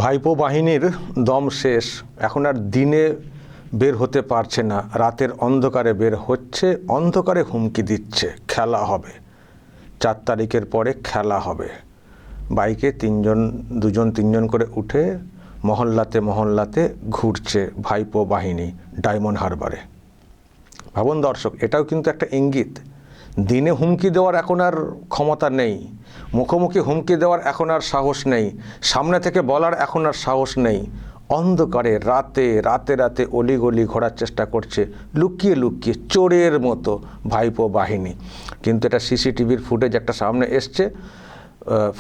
ভাইপো বাহিনীর দম শেষ, এখন আর দিনে বের হতে পারছে না, রাতের অন্ধকারে বের হচ্ছে, অন্ধকারে হুমকি দিচ্ছে খেলা হবে, 4 তারিখের পরে খেলা হবে। বাইকে দুজন তিনজন করে উঠে মহল্লাতে ঘুরছে ভাইপো বাহিনী ডায়মন্ড হারবারে। ভাবুন দর্শক, এটাও কিন্তু একটা ইঙ্গিত, দিনে হুমকি দেওয়ার এখন আর ক্ষমতা নেই, মুখোমুখি হুমকি দেওয়ার এখন আর সাহস নেই, সামনে থেকে বলার এখন আর সাহস নেই। অন্ধকারে রাতে অলিগলি ঘোরার চেষ্টা করছে, লুকিয়ে চোরের মতো ভাইপো বাহিনী। কিন্তু এটা সিসিটিভির ফুটেজ একটা সামনে এসছে,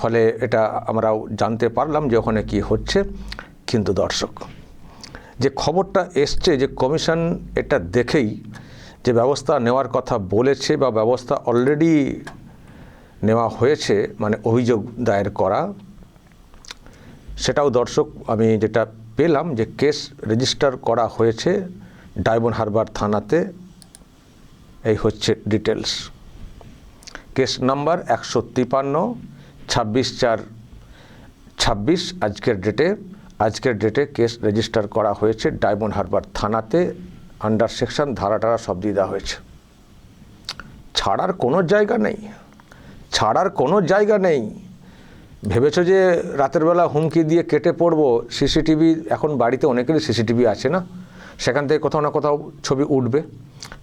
ফলে এটা আমরাও জানতে পারলাম যে ওখানে কী হচ্ছে। কিন্তু দর্শক, যে খবরটা এসছে যে কমিশন এটা দেখেই যে ব্যবস্থা নেওয়ার কথা বলেছে বা ব্যবস্থা অলরেডি নেওয়া হয়েছে, মানে অভিযোগ দায়ের করা, সেটাও দর্শক আমি যেটা পেলাম যে কেস রেজিস্টার করা হয়েছে ডায়মন্ড হারবার থানাতে। এই হচ্ছে ডিটেলস। কেস নাম্বার 153/26/4/26 আজকের ডেটে কেস রেজিস্টার করা হয়েছে ডায়মন্ড হারবার থানাতে। আন্ডার সেকশন ধারা সব দিয়ে দেওয়া হয়েছে। ছাড়ার কোনো জায়গা নেই। ভেবেছো যে রাতের বেলা হুমকি দিয়ে কেটে পড়বো? সিসিটিভি এখন বাড়িতে অনেকেরই সিসিটিভি আছে না, সেখান থেকে কোথাও না কোথাও ছবি উঠবে।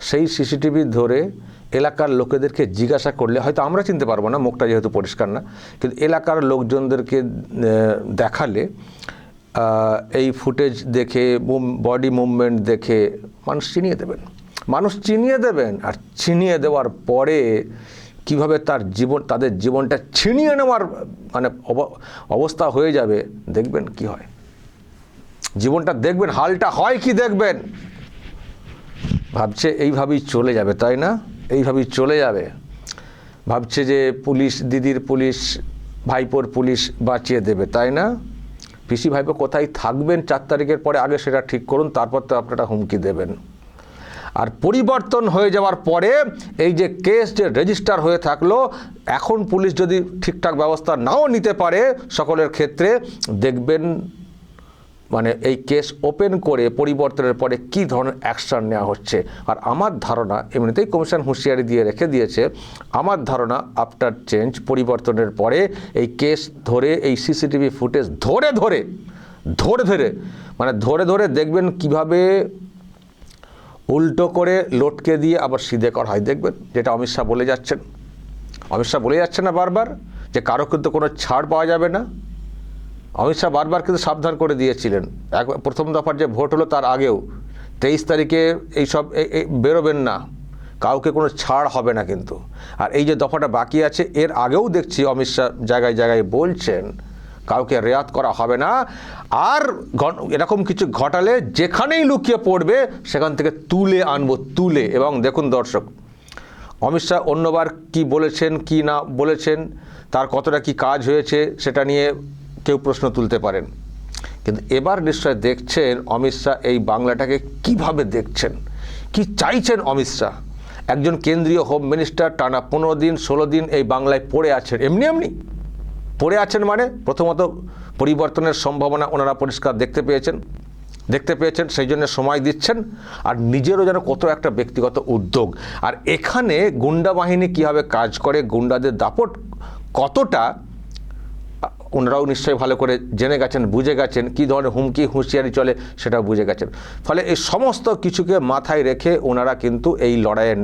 সেই সিসিটিভি ধরে এলাকার লোকেদেরকে জিজ্ঞাসা করলে হয়তো আমরা চিনতে পারবো না, মুখটা যেহেতু পরিষ্কার না, কিন্তু এলাকার লোকজনদেরকে দেখালে এই ফুটেজ দেখে, বডি মুভমেন্ট দেখে মানুষ চিনিয়ে দেবেন। আর চিনিয়ে দেওয়ার পরে কিভাবে তাদের জীবনটা ছিনিয়ে নেওয়ার মানে অবস্থা হয়ে যাবে, দেখবেন কি হয়। জীবনটা দেখবেন, হালটা হয় কি দেখবেন। ভাবছে এইভাবেই চলে যাবে, তাই না? এইভাবেই চলে যাবে। ভাবছে যে পুলিশ দিদির, পুলিশ ভাইপোর পুলিশ বাঁচিয়ে দেবে, তাই না? পিসি ভাইপো কোথায় থাকবেন 4 তারিখের পরে, আগে সেটা ঠিক করুন, তারপর তো আপনারা হুমকি দেবেন। আর পরিবর্তন হয়ে যাওয়ার পরে এই যে কেস যে রেজিস্টার হয়ে থাকলো, এখন পুলিশ যদি ঠিকঠাক ব্যবস্থা নাও নিতে পারে সকলের ক্ষেত্রে, দেখবেন মানে এই কেস ওপেন করে পরিবর্তনের পরে কি ধরনের অ্যাকশন নেওয়া হচ্ছে। আর আমার ধারণা, এমনিতেই কমিশন হুঁশিয়ারি দিয়ে রেখে দিয়েছে, আমার ধারণা আফটার চেঞ্জ, পরিবর্তনের পরে এই কেস ধরে, এই সিসিটিভি ফুটেজ ধরে দেখবেন কিভাবে উল্টো করে লটকে দিয়ে আবার সিধে করা হয়। দেখবেন যেটা অমিত শাহ বলে যাচ্ছেন না বারবার, যে কারো কিন্তু কোনো ছাড় পাওয়া যাবে না। অমিত শাহ বারবার কিন্তু সাবধান করে দিয়েছিলেন, প্রথম দফার যে ভোট হলো তার আগেও, 23 তারিখে এইসব বেরোবেন না, কাউকে কোনো ছাড় হবে না কিন্তু। আর এই যে দফাটা বাকি আছে, এর আগেও দেখছি অমিত শাহ জায়গায় বলছেন কাউকে রেয়াত করা হবে না। আর এরকম কিছু ঘটালে যেখানেই লুকিয়ে পড়বে সেখান থেকে তুলে আনবো, এবং দেখুন দর্শক, অমিত শাহ অন্যবার কি বলেছেন কি না বলেছেন, তার কতটা কি কাজ হয়েছে সেটা নিয়ে কেউ প্রশ্ন তুলতে পারেন, কিন্তু এবার নিশ্চয় দেখছেন অমিত শাহ এই বাংলাটাকে কিভাবে দেখছেন, কি চাইছেন অমিত শাহ। একজন কেন্দ্রীয় হোম মিনিস্টার টানা 15 দিন 16 দিন এই বাংলায় পড়ে আছেন, এমনি পড়ে আছেন, মানে প্রথমত পরিবর্তনের সম্ভাবনা ওনারা পরিষ্কার দেখতে পেয়েছেন, সেই জন্য সময় দিচ্ছেন, আর নিজেরও যেন কত একটা ব্যক্তিগত উদ্যোগ। আর এখানে গুন্ডা বাহিনী কীভাবে কাজ করে, গুন্ডাদের দাপট কতটা, ওনারাও নিশ্চয়ই ভালো করে জেনে গেছেন, বুঝে গেছেন, কী ধরনের হুঁশিয়ারি চলে সেটাও বুঝে গেছেন। ফলে এই সমস্ত কিছুকে মাথায় রেখে ওনারা কিন্তু এই লড়াইয়ে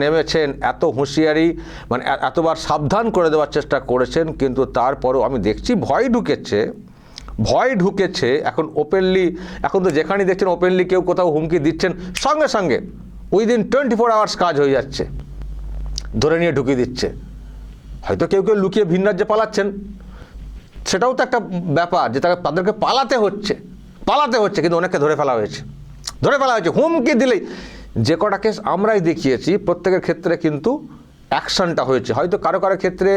নেমেছেন। এত হুঁশিয়ারি, মানে এতবার সাবধান করে দেওয়ার চেষ্টা করেছেন, কিন্তু তারপরও আমি দেখছি ভয় ঢুকেছে ভয় ঢুকেছে এখন ওপেনলি। এখন তো যেখানেই দেখছেন ওপেনলি কেউ কোথাও হুমকি দিচ্ছেন, সঙ্গে সঙ্গে উইদিন 24 আওয়ার্স কাজ হয়ে যাচ্ছে, ধরে নিয়ে ঢুকিয়ে দিচ্ছে। হয়তো কেউ কেউ লুকিয়ে ভিন রাজ্যে পালাচ্ছেন, সেটাও তো একটা ব্যাপার, যে তাদেরকে পালাতে হচ্ছে, কিন্তু অনেককে ধরে ফেলা হয়েছে। হুমকি দিলেই যে কটা কেস আমরাই দেখিয়েছি প্রত্যেকের ক্ষেত্রে কিন্তু অ্যাকশনটা হয়েছে। হয়তো কারো কারো ক্ষেত্রে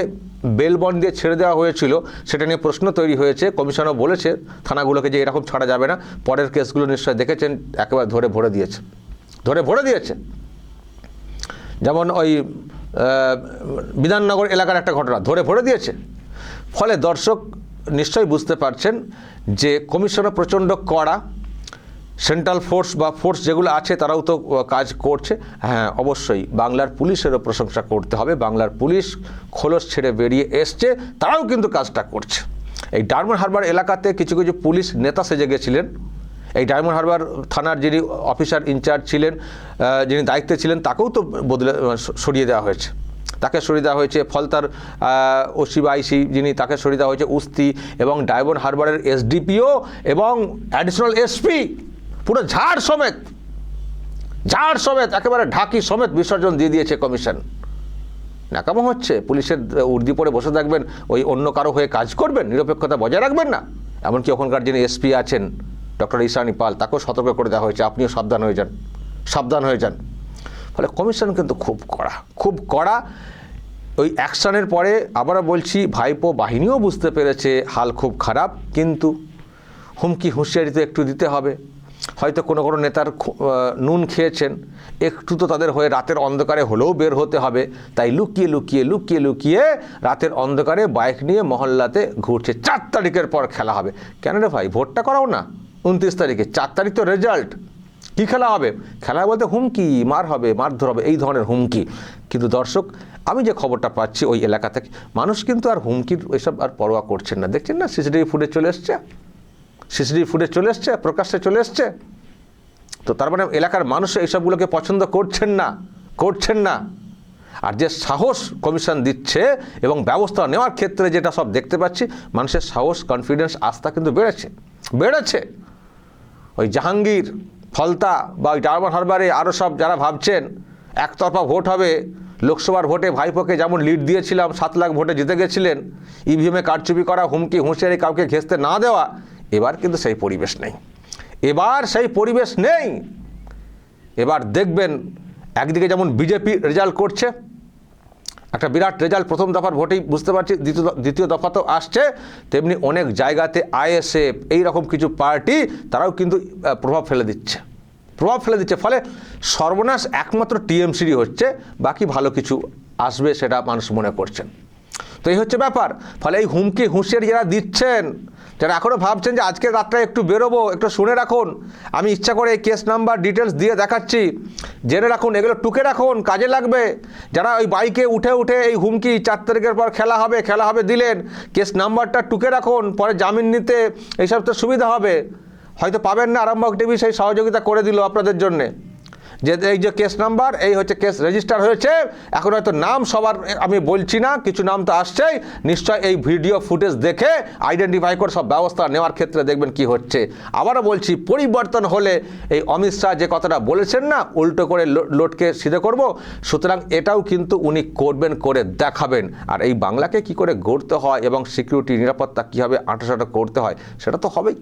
বেল বন্ড দিয়ে ছেড়ে দেওয়া হয়েছিল, সেটা নিয়ে প্রশ্ন তৈরি হয়েছে। কমিশনও বলেছে থানাগুলোকে যে এরকম ছাড়া যাবে না। পরের কেসগুলো নিশ্চয় দেখেছেন, একেবারে ধরে ভরে দিয়েছে। যেমন ওই বিধাননগর এলাকার একটা ঘটনা ধরে ভরে দিয়েছে। ফলে দর্শক নিশ্চয়ই বুঝতে পারছেন যে কমিশনও প্রচণ্ড কড়া। সেন্ট্রাল ফোর্স বা ফোর্স যেগুলো আছে তারাও তো কাজ করছে। হ্যাঁ, অবশ্যই বাংলার পুলিশেরও প্রশংসা করতে হবে। বাংলার পুলিশ খোলস ছেড়ে বেরিয়ে এসছে, তারাও কিন্তু কাজটা করছে। এই ডায়মন্ড হারবার এলাকাতে কিছু কিছু পুলিশ নেতা সেজে গেছিলেন। এই ডায়মন্ড হারবার থানার যিনি অফিসার ইনচার্জ ছিলেন, যিনি দায়িত্বে ছিলেন, তাকেও তো সরিয়ে দেওয়া হয়েছে। ফলতার ওসি বা আইসি যিনি, তাকে সরিয়ে দেওয়া হয়েছে। উস্তি এবং ডায়মন্ড হারবারের এসডিপিও এবং অ্যাডিশনাল এসপি পুরো ঝাড় সমেত একেবারে ঢাকি সমেত বিসর্জন দিয়ে দিয়েছে কমিশন। নাকামো হচ্ছে। পুলিশের উর্দি পরে বসে থাকবেন, ওই অন্য কারো হয়ে কাজ করবেন, নিরপেক্ষতা বজায় রাখবেন না। এমনকি ওখানকার যিনি এসপি আছেন ডক্টর ঈশানী পাল, তাকেও সতর্ক করে দেওয়া হয়েছে, আপনিও সাবধান হয়ে যান। ফলে কমিশন কিন্তু খুব কড়া। ওই অ্যাকশনের পরে আবারও বলছি, ভাইপো বাহিনীও বুঝতে পেরেছে হাল খুব খারাপ, কিন্তু হুমকি হুঁশিয়ারি তো একটু দিতে হবে। হয়তো কোনো নেতার নুন খেয়েছেন, একটু তো তাদের হয়ে রাতের অন্ধকারে হলেও বের হতে হবে। তাই লুকিয়ে রাতের অন্ধকারে বাইক নিয়ে মহল্লাতে ঘুরছে। 4 তারিখের পর খেলা হবে। কেন রে ভাই, ভোটটা করাও না 29 তারিখে, 4 তারিখ তো রেজাল্ট। কি খেলা হবে? খেলা বলতে হুমকি, মারধর হবে, এই ধরনের হুমকি। কিন্তু দর্শক, আমি যে খবরটা পাচ্ছি ওই এলাকা থেকে, মানুষ কিন্তু আর হুমকির এসব আর পরোয়া করছেন না। দেখছেন না, সিসিটিভি ফুটেজ চলে এসছে, প্রকাশ্যে চলে এসছে। তো তার মানে এলাকার মানুষ এইসবগুলোকে পছন্দ করছেন না। আর যে সাহস কমিশন দিচ্ছে এবং ব্যবস্থা নেওয়ার ক্ষেত্রে যেটা সব দেখতে পাচ্ছি, মানুষের সাহস, কনফিডেন্স, আস্থা কিন্তু বেড়েছে। ওই জাহাঙ্গীর, ফলতা বা ওই ডায়মন্ড হারবারে আরও সব যারা ভাবছেন একতরফা ভোট হবে, লোকসভার ভোটে ভাইপোকে যেমন লিড দিয়েছিলাম, 7 লাখ ভোটে জিতে গেছিলেন, ইভিএমে কারচুপি করা, হুমকি হুঁশিয়ারি, কাউকে ঘেঁচতে না দেওয়া, এবার কিন্তু সেই পরিবেশ নেই। এবার দেখবেন একদিকে যেমন বিজেপি রেজাল্ট করছে, একটা বিরাট রেজাল্ট প্রথম দফার ভোটেই বুঝতে পারছি, দ্বিতীয় দফা তো আসছে, তেমনি অনেক জায়গাতে আইএসএফ এইরকম কিছু পার্টি তারাও কিন্তু প্রভাব ফেলে দিচ্ছে। ফলে সর্বনাশ একমাত্র টিএমসিরই হচ্ছে, বাকি ভালো কিছু আসবে সেটা মানুষ মনে করছেন। তো এই হচ্ছে ব্যাপার। ফলে এই হুমকি হুঁশিয়ারি যারা দিচ্ছেন, যারা এখনও ভাবছেন যে আজকে রাতটা একটু বেরোবো, একটু শুনে রাখুন, আমি ইচ্ছা করে এই কেস নাম্বার ডিটেলস দিয়ে দেখাচ্ছি, জেনে রাখুন, এগুলো টুকে রাখুন, কাজে লাগবে। যারা ওই বাইকে উঠে এই হুমকি 4 তারিখের পর খেলা হবে দিলেন, কেস নাম্বারটা টুকে রাখুন, পরে জামিন নিতে এইসব তো সুবিধা হবে। হয়তো পাবেন না, আরামবাগ টিভি সেই সহযোগিতা করে দিল আপনাদের জন্যে, যে এই যে কেস নাম্বার, এই হচ্ছে কেস রেজিস্টার হয়েছে। এখন হয়তো নাম সবার আমি বলছি না, কিছু নাম তো আসছেই, নিশ্চয় এই ভিডিও ফুটেজ দেখে আইডেন্টিফাই করে সব ব্যবস্থা নেওয়ার ক্ষেত্রে দেখবেন কি হচ্ছে। আবারও বলছি, পরিবর্তন হলে এই অমিত শাহ যে কথাটা বলেছেন না, উল্টো করে লোটকে সিধে করব, সুতরাং এটাও কিন্তু উনি করবেন, করে দেখাবেন। আর এই বাংলাকে কি করে গড়তে হয় এবং সিকিউরিটি, নিরাপত্তা কীভাবে আঁটাসাঁটা করতে হয়, সেটা তো হবেই।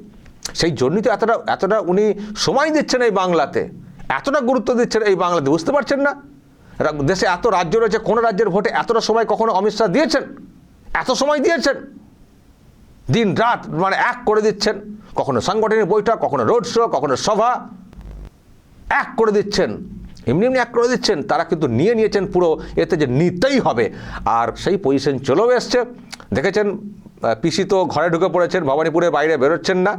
সেই জন্যই তো এতটা উনি সময় দিচ্ছেন এই বাংলাতে, এতটা গুরুত্ব দিচ্ছেন এই বাংলাতে। বুঝতে পারছেন না, দেশে এত রাজ্য রয়েছে, কোন রাজ্যের ভোটে এতটা সময় কখনো অমিত শাহ দিয়েছেন? এত সময় দিয়েছেন, দিন রাত মানে এক করে দিচ্ছেন। কখনো সাংগঠনিক বৈঠক, কখনো রোড শো, কখনো সভা, এক করে দিচ্ছেন, এমনি এক করে দিচ্ছেন। তারা কিন্তু নিয়েছেন পুরো, এতে যে নিতেই হবে। আর সেই পজিশন চলেও এসছে। দেখেছেন পিসি তো ঘরে ঢুকে পড়েছেন, ভবানীপুরের বাইরে বেরোচ্ছেন না,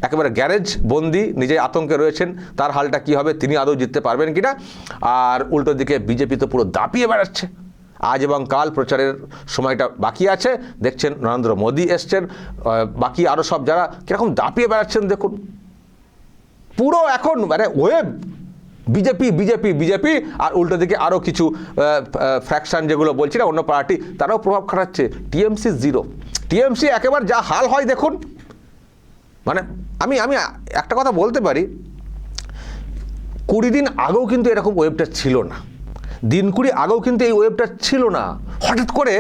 একেবারে গ্যারেজ বন্দি, নিজে আতঙ্কে রয়েছেন। তার হালটা কি হবে, তিনি আদৌ জিততে পারবেন কিনা। আর উল্টো দিকে বিজেপি তো পুরো দাপিয়ে বেড়াচ্ছে। আজ এবং কাল প্রচারের সময়টা বাকি আছে, দেখছেন নরেন্দ্র মোদী এসছেন, বাকি আরও সব যারা কীরকম দাপিয়ে বেড়াচ্ছেন দেখুন। পুরো এখন মানে ওয়েব বিজেপি, আর উল্টো দিকে আরও কিছু ফ্র্যাকশন যেগুলো বলছি না, অন্য পার্টি, তারাও প্রভাব খাটাচ্ছে। টিএমসি জিরো, টিএমসি একেবারে যা হাল হয় দেখুন। মানে আমি আমি একটা কথা বলতে পারি, 20 দিন আগেও কিন্তু এরকম ওয়েবটা ছিল না, দিন 20 আগেও কিন্তু এই ওয়েবটা ছিল না, হঠাৎ করে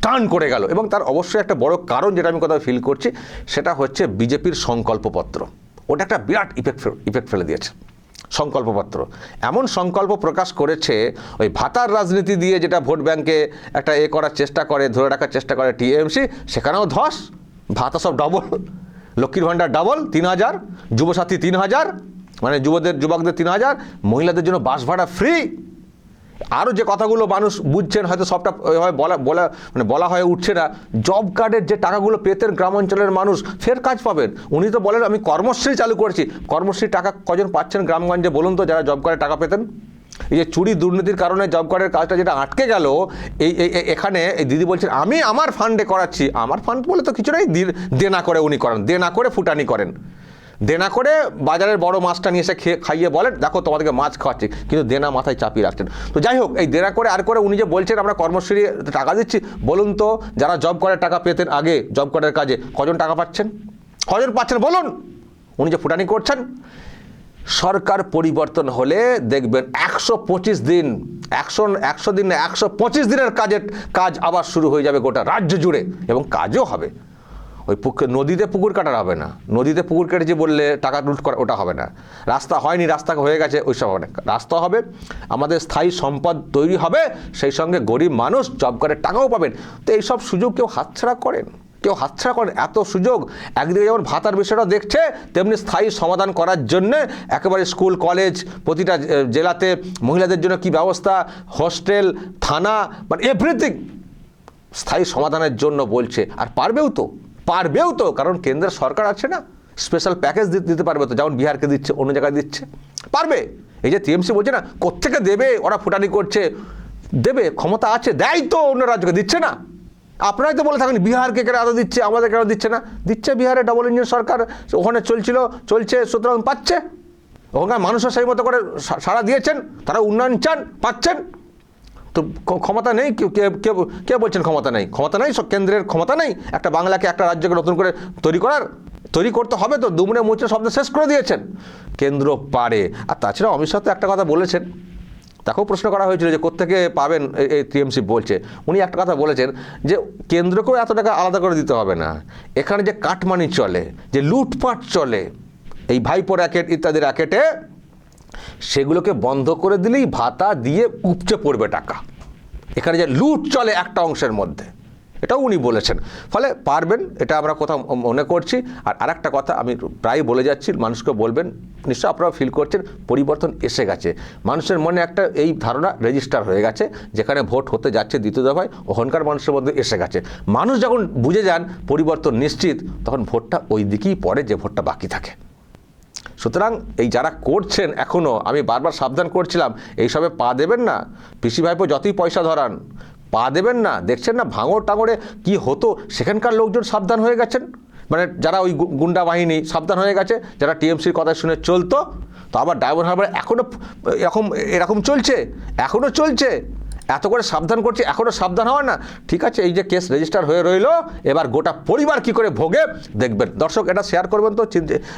টার্ন করে গেল। এবং তার অবশ্যই একটা বড় কারণ যেটা আমি কোথাও ফিল করছি, সেটা হচ্ছে বিজেপির সংকল্পপত্র। ওটা একটা বিরাট ইফেক্ট ফেলে দিয়েছে সংকল্পপত্র। এমন সংকল্প প্রকাশ করেছে, ওই ভাতার রাজনীতি দিয়ে যেটা ভোট ব্যাংকে একটা করার চেষ্টা করে, ধরে রাখার চেষ্টা করে টিএমসি, সেখানেও ধস, ভাতা সব ডবল, লক্ষ্মীর ভাণ্ডার ডাবল 3000, যুবসাথী 3000, মানে যুবকদের 3000, মহিলাদের জন্য বাস ভাড়া ফ্রি। আরও যে কথাগুলো মানুষ বুঝছেন হয়তো সবটা বলা হয়ে উঠছে না, জব কার্ডের যে টাকাগুলো পেতেন গ্রামাঞ্চলের মানুষ, ফের কাজ পাবেন। উনি তো বলেন আমি কর্মশ্রী চালু করেছি। কর্মশ্রী টাকা কজন পাচ্ছেন গ্রামগঞ্জে বলুন তো, যারা জব কার্ডে টাকা পেতেন? এই যে চুরি দুর্নীতির কারণে জব কার্ডের কাজটা যেটা আটকে গেল, এখানে এই দিদি বলছেন আমি আমার ফান্ডে করাচ্ছি। আমার ফান্ড বলে তো কিছু নেই, দেনা করে উনি করেন, দেনা করে ফুটানি করেন, দেনা করে বাজারের বড় মাছটা নিয়ে এসে খাইয়ে বলেন দেখো তোমাদেরকে মাছ খাওয়াচ্ছি, কিন্তু দেনা মাথায় চাপিয়ে রাখছেন। তো যাই হোক, এই দেনা করে আর করে উনি যে বলছেন আমরা কর্মশ্রী টাকা দিচ্ছি, বলুন তো যারা জব কার্ডের টাকা পেতেন আগে জব কার্ডের কাজে, কজন টাকা পাচ্ছেন? কজন পাচ্ছেন বলুন? উনি যে ফুটানি করছেন। সরকার পরিবর্তন হলে দেখবেন 125 দিন, 100 দিন না 125 দিনের কাজ আবার শুরু হয়ে যাবে গোটা রাজ্য জুড়ে, এবং কাজও হবে। ওই নদীতে পুকুর কাটার হবে না, নদীতে পুকুর কেটেছে বললে টাকা লুট করা ওটা হবে না, রাস্তা হয়নি রাস্তা হয়ে গেছে ওইসব হবে না, রাস্তা হবে, আমাদের স্থায়ী সম্পদ তৈরি হবে, সেই সঙ্গে গরিব মানুষ জব কার্ডের টাকাও পাবেন। তো এইসব সুযোগ কেউ হাতছাড়া করেন? এত সুযোগ একদিকে যেমন ভাতার বিষয়টা দেখছে, তেমনি স্থায়ী সমাধান করার জন্য একেবারে স্কুল কলেজ প্রতিটা জেলাতে মহিলাদের জন্য কি ব্যবস্থা, হোস্টেল, থানা, মানে এভরিথিং স্থায়ী সমাধানের জন্য বলছে। আর পারবেও তো, কারণ কেন্দ্রের সরকার আছে না, স্পেশাল প্যাকেজ দিতে পারবে তো, যেমন বিহারকে দিচ্ছে, অন্য জায়গায় দিচ্ছে, পারবে। এই যে টিএমসি বলছে না কোত্থেকে দেবে, ওরা ফুটানি করছে, দেবে, ক্ষমতা আছে, দেয় তো, অন্য রাজ্যকে দিচ্ছে না। আপনারাই তো বলে থাকেন বিহারকে কেন এত দিচ্ছে, আমাদের কেন দিচ্ছে না? দিচ্ছে, বিহারে ডাবল ইঞ্জিন সরকার ওখানে চলছে, সুতরাং পাচ্ছে। ওখানকার মানুষও সেই মতো করে সাড়া দিয়েছেন, তারা উন্নয়ন চান, পাচ্ছেন। তো ক্ষমতা নেই, কে বলছেন ক্ষমতা নেই? সব কেন্দ্রের ক্ষমতা নেই একটা বাংলাকে, একটা রাজ্যকে নতুন করে তৈরি করতে হবে তো, দুমড়ে মুচড়ে শব্দ শেষ করে দিয়েছেন। কেন্দ্র পারে। আর তাছাড়া অমিত শাহ তো একটা কথা বলেছেন, তাকেও প্রশ্ন করা হয়েছিল যে কোত্থেকে পাবেন, এই টিএমসি বলছে, উনি একটা কথা বলেছেন যে কেন্দ্রকেও এত টাকা আলাদা করে দিতে হবে না, এখানে যে কাটমানি চলে, যে লুটপাট চলে, এই ভাইপো র্যাকেট ইত্যাদি র্যাকেটে, সেগুলোকে বন্ধ করে দিলেই ভাতা দিয়ে উপচে পড়বে টাকা। এখানে যে লুট চলে একটা অংশের মধ্যে, এটাও উনি বলেছেন। ফলে পারবেন, এটা আমরা কোথাও মনে করছি। আর আরেকটা কথা আমি প্রায় বলে যাচ্ছি, মানুষকে বলবেন, নিশ্চয় আপনারা ফিল করছেন পরিবর্তন এসে গেছে, মানুষের মনে একটা এই ধারণা রেজিস্টার হয়ে গেছে, যেখানে ভোট হতে যাচ্ছে দ্বিতীয় দফায়, ওখানকার মানুষের মধ্যে এসে গেছে। মানুষ যখন বুঝে যান পরিবর্তন নিশ্চিত, তখন ভোটটা ওই দিকেই পড়ে যে ভোটটা বাকি থাকে। সুতরাং এই যারা করছেন এখনও, আমি বারবার সাবধান করছিলাম, এইসবে পা দেবেন না। পিসি ভাইপো যতই পয়সা ধরান, পা দেবেন না। দেখছেন না ভাঙড় টাঙড়ে কি হতো, সেখানকার লোকজন সাবধান হয়ে গেছেন, মানে যারা ওই গুন্ডা বাহিনী সাবধান হয়ে গেছে, যারা টিএমসির কথা শুনে চলতো। তো আবার ডায়মন্ড হারবার এরকম এখনও চলছে, এত করে সাবধান করছে, এখনও সাবধান হওয়ার না। ঠিক আছে, এই যে কেস রেজিস্টার হয়ে রইল, এবার গোটা পরিবার কি করে ভোগে দেখবেন। দর্শক এটা শেয়ার করবেন তো,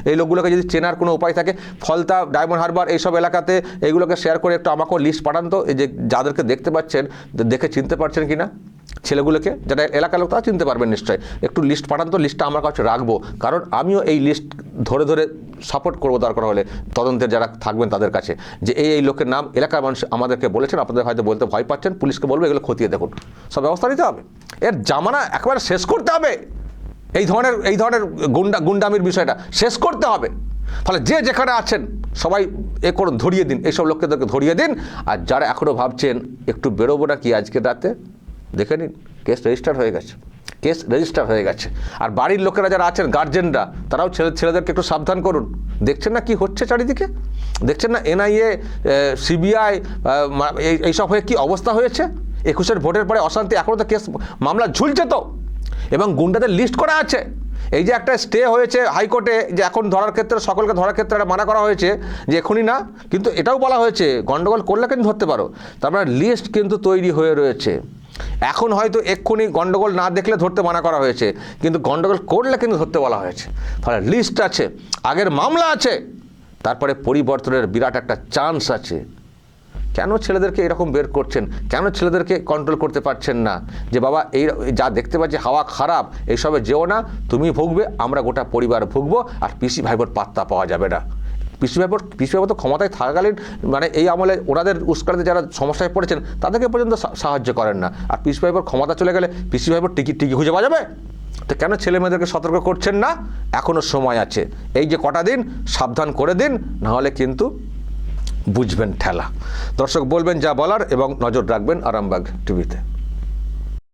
এই লোকগুলোকে যদি চেনার কোনো উপায় থাকে, ফলতা, ডায়মন্ড হারবার এইসব এলাকাতে এইগুলোকে শেয়ার করে একটু আমাকেও লিস্ট পাঠান তো, এই যে যাদেরকে দেখতে পাচ্ছেন, দেখে চিনতে পারছেন কি না ছেলেগুলোকে, যারা এলাকার লোক তারা চিনতে পারবেন নিশ্চয়ই। একটু লিস্ট পাঠান তো, লিস্টটা আমার কাছে রাখবো, কারণ আমিও এই লিস্ট ধরে সাপোর্ট করবো দরকার হলে তদন্তের যারা থাকবেন তাদের কাছে, যে এই লোকের নাম এলাকার মানুষ আমাদেরকে বলেছেন, আপনাদের হয়তো বলতে ভয় পাচ্ছেন, পুলিশকে বলবো এগুলো খতিয়ে দেখুন, সব ব্যবস্থা নিতে হবে। এর জামানা একেবারে শেষ করতে হবে, এই ধরনের গুন্ডামির বিষয়টা শেষ করতে হবে। ফলে যে যেখানে আছেন সবাই করুন, ধরিয়ে দিন, এইসব লোকদেরকে ধরিয়ে দিন। আর যারা এখনও ভাবছেন একটু বেরোবো না কি আজকের রাতে, দেখে নিন কেস রেজিস্টার হয়ে গেছে। আর বাড়ির লোকেরা যারা আছেন, গার্জেনরা, তারাও ছেলেদেরকে একটু সাবধান করুন। দেখছেন না কি হচ্ছে চারিদিকে, দেখছেন না এনআইএ, সিবিআই এইসব হয়ে কি অবস্থা হয়েছে। 21-এর ভোটের পরে অশান্তি, এখনও তো কেস মামলা ঝুলছে তো, এবং গুন্ডাদের লিস্ট করা আছে। এই যে একটা স্টে হয়েছে হাইকোর্টে, যে এখন ধরার ক্ষেত্রে, সকলকে ধরার ক্ষেত্রে একটা মানা করা হয়েছে যে এখনই না, কিন্তু এটাও বলা হয়েছে গন্ডগোল করলে কিন্তু ধরতে পারো। তারপরে লিস্ট কিন্তু তৈরি হয়ে রয়েছে, এখন হয়তো এক্ষুনি গন্ডগোল না দেখলে ধরতে মানা করা হয়েছে, কিন্তু গন্ডগোল করলে কিন্তু ধরতে বলা হয়েছে। ফলে লিস্ট আছে, আগের মামলা আছে, তারপরে পরিবর্তনের বিরাট একটা চান্স আছে। কেন ছেলেদেরকে এরকম বের করছেন? কেন ছেলেদেরকে কন্ট্রোল করতে পারছেন না? যে বাবা এই যা দেখতে পাচ্ছি হাওয়া খারাপ, এইসবে যেও না, তুমি ভুগবে, আমরা গোটা পরিবার ভুগবো, আর পিসি ভাইবোর পাত্তা পাওয়া যাবে না। পিসি ভাইবোর তো ক্ষমতায় থাকাকালীন মানে এই আমলে ওনাদের উস্কানিতে যারা সমস্যায় পড়েছেন তাদেরকে পর্যন্ত সাহায্য করেন না, আর পিসি ভাইবোর ক্ষমতা চলে গেলে পিসি ভাইবোর টিকি খুঁজে পাওয়া যাবে? তো কেন ছেলে মেয়েদেরকে সতর্ক করছেন না? এখনও সময় আছে, এই যে কটা দিন সাবধান করে দিন, নাহলে কিন্তু বুঝবেন ঠেলা। দর্শক বলবেন যা বলার এবং নজর রাখবেন আরামবাগ টিভিতে।